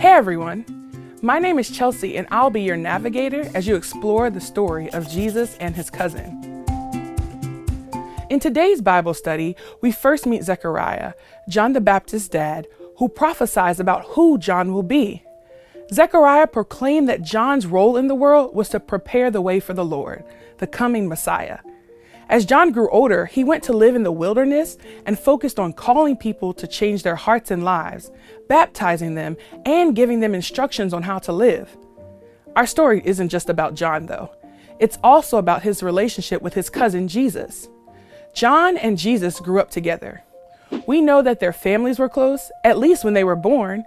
Hey everyone, my name is Chelsea and I'll be your navigator as you explore the story of Jesus and his cousin. In today's Bible study, we first meet Zechariah, John the Baptist's dad, who prophesies about who John will be. Zechariah proclaimed that John's role in the world was to prepare the way for the Lord, the coming Messiah. As John grew older, he went to live in the wilderness and focused on calling people to change their hearts and lives, baptizing them, and giving them instructions on how to live. Our story isn't just about John, though. It's also about his relationship with his cousin, Jesus. John and Jesus grew up together. We know that their families were close, at least when they were born,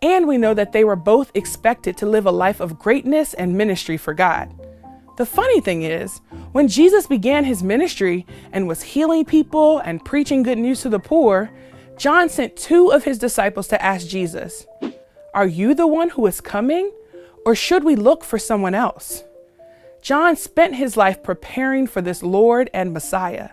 and we know that they were both expected to live a life of greatness and ministry for God. The funny thing is, when Jesus began his ministry and was healing people and preaching good news to the poor, John sent two of his disciples to ask Jesus, "Are you the one who is coming, or should we look for someone else?" John spent his life preparing for this Lord and Messiah.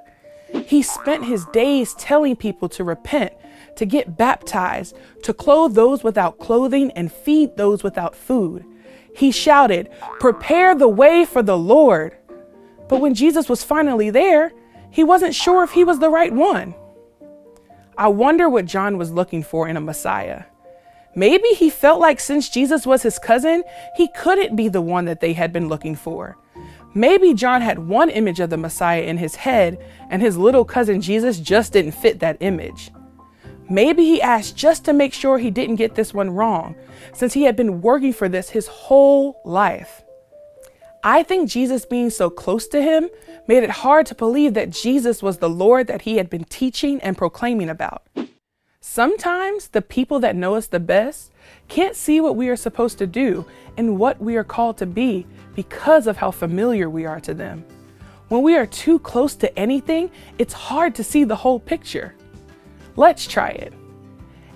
He spent his days telling people to repent, to get baptized, to clothe those without clothing and feed those without food. He shouted, "Prepare the way for the Lord." But when Jesus was finally there, he wasn't sure if he was the right one. I wonder what John was looking for in a Messiah. Maybe he felt like since Jesus was his cousin, he couldn't be the one that they had been looking for. Maybe John had one image of the Messiah in his head, and his little cousin Jesus just didn't fit that image. Maybe he asked just to make sure he didn't get this one wrong, since he had been working for this his whole life. I think Jesus being so close to him made it hard to believe that Jesus was the Lord that he had been teaching and proclaiming about. Sometimes the people that know us the best can't see what we are supposed to do and what we are called to be because of how familiar we are to them. When we are too close to anything, it's hard to see the whole picture. Let's try it.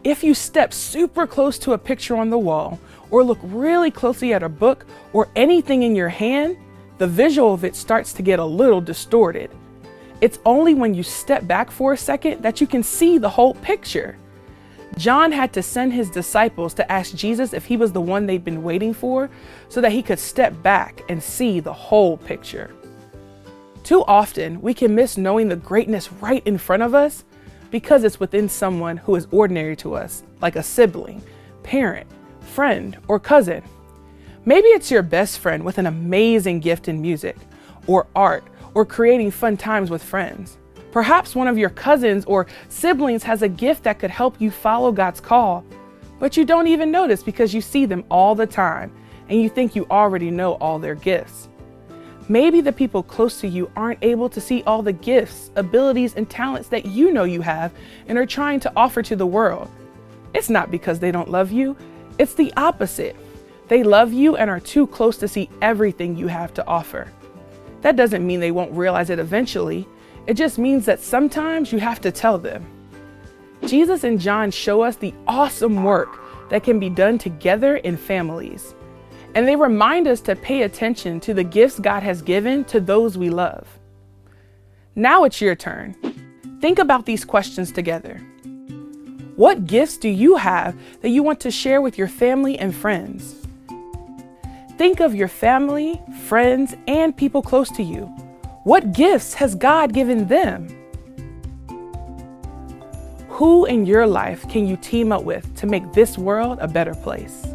If you step super close to a picture on the wall or look really closely at a book or anything in your hand, the visual of it starts to get a little distorted. It's only when you step back for a second that you can see the whole picture. John had to send his disciples to ask Jesus if he was the one they'd been waiting for so that he could step back and see the whole picture. Too often, we can miss knowing the greatness right in front of us because it's within someone who is ordinary to us, like a sibling, parent, friend, or cousin. Maybe it's your best friend with an amazing gift in music, or art, or creating fun times with friends. Perhaps one of your cousins or siblings has a gift that could help you follow God's call, but you don't even notice because you see them all the time and you think you already know all their gifts. Maybe the people close to you aren't able to see all the gifts, abilities, and talents that you know you have and are trying to offer to the world. It's not because they don't love you, it's the opposite. They love you and are too close to see everything you have to offer. That doesn't mean they won't realize it eventually. It just means that sometimes you have to tell them. Jesus and John show us the awesome work that can be done together in families. And they remind us to pay attention to the gifts God has given to those we love. Now it's your turn. Think about these questions together. What gifts do you have that you want to share with your family and friends? Think of your family, friends, and people close to you. What gifts has God given them? Who in your life can you team up with to make this world a better place?